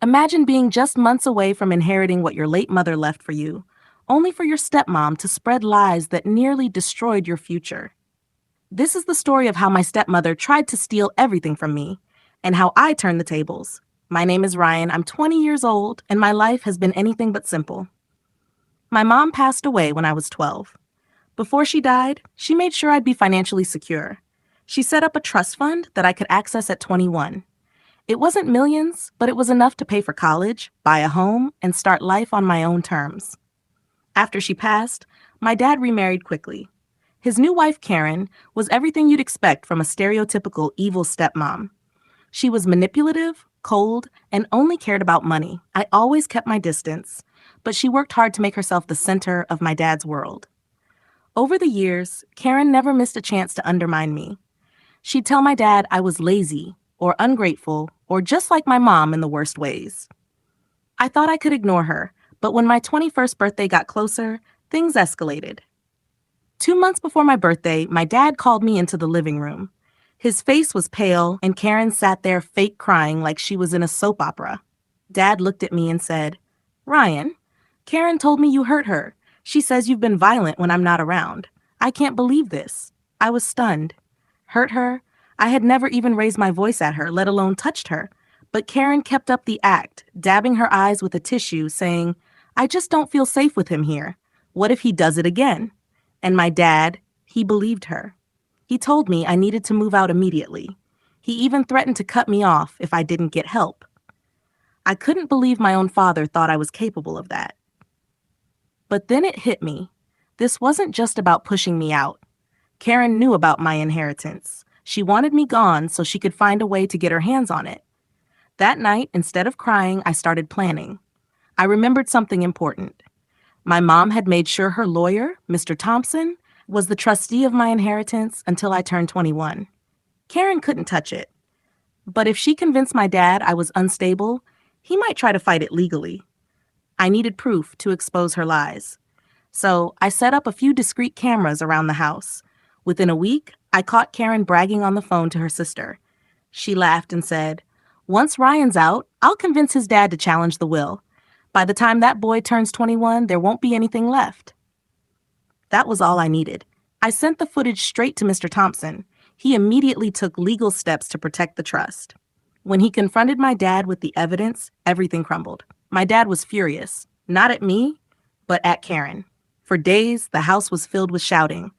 Imagine being just months away from inheriting what your late mother left for you, only for your stepmom to spread lies that nearly destroyed your future. This is the story of how my stepmother tried to steal everything from me, and how I turned the tables. My name is Ryan, I'm 20 years old, and my life has been anything but simple. My mom passed away when I was 12. Before she died, she made sure I'd be financially secure. She set up a trust fund that I could access at 21. It wasn't millions, but it was enough to pay for college, buy a home, and start life on my own terms. After she passed, my dad remarried quickly. His new wife, Karen, was everything you'd expect from a stereotypical evil stepmom. She was manipulative, cold, and only cared about money. I always kept my distance, but she worked hard to make herself the center of my dad's world. Over the years, Karen never missed a chance to undermine me. She'd tell my dad I was lazy, or ungrateful, or just like my mom in the worst ways. I thought I could ignore her, but when my 21st birthday got closer, things escalated. 2 months before my birthday, my dad called me into the living room. His face was pale, and Karen sat there fake crying like she was in a soap opera. Dad looked at me and said, "Ryan, Karen told me you hurt her. She says you've been violent when I'm not around. I can't believe this." I was stunned. Hurt her? I had never even raised my voice at her, let alone touched her. But Karen kept up the act, dabbing her eyes with a tissue, saying, "I just don't feel safe with him here. What if he does it again?" And my dad, he believed her. He told me I needed to move out immediately. He even threatened to cut me off if I didn't get help. I couldn't believe my own father thought I was capable of that. But then it hit me. This wasn't just about pushing me out. Karen knew about my inheritance. She wanted me gone so she could find a way to get her hands on it. That night, instead of crying, I started planning. I remembered something important. My mom had made sure her lawyer, Mr. Thompson, was the trustee of my inheritance until I turned 21. Karen couldn't touch it. But if she convinced my dad I was unstable, he might try to fight it legally. I needed proof to expose her lies. So I set up a few discreet cameras around the house. Within a week, I caught Karen bragging on the phone to her sister. She laughed and said, "Once Ryan's out, I'll convince his dad to challenge the will. By the time that boy turns 21, there won't be anything left." That was all I needed. I sent the footage straight to Mr. Thompson. He immediately took legal steps to protect the trust. When he confronted my dad with the evidence, everything crumbled. My dad was furious, not at me, but at Karen. For days, the house was filled with shouting.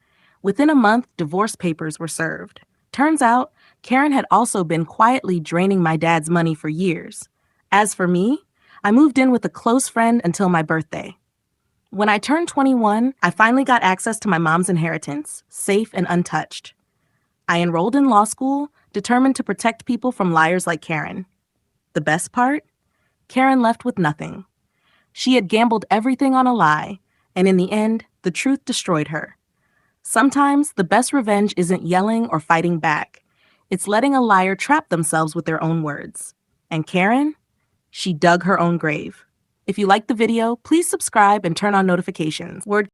Within a month, divorce papers were served. Turns out, Karen had also been quietly draining my dad's money for years. As for me, I moved in with a close friend until my birthday. When I turned 21, I finally got access to my mom's inheritance, safe and untouched. I enrolled in law school, determined to protect people from liars like Karen. The best part? Karen left with nothing. She had gambled everything on a lie, and in the end, the truth destroyed her. Sometimes the best revenge isn't yelling or fighting back. It's letting a liar trap themselves with their own words. And Karen? She dug her own grave. If you liked the video, please subscribe and turn on notifications. Word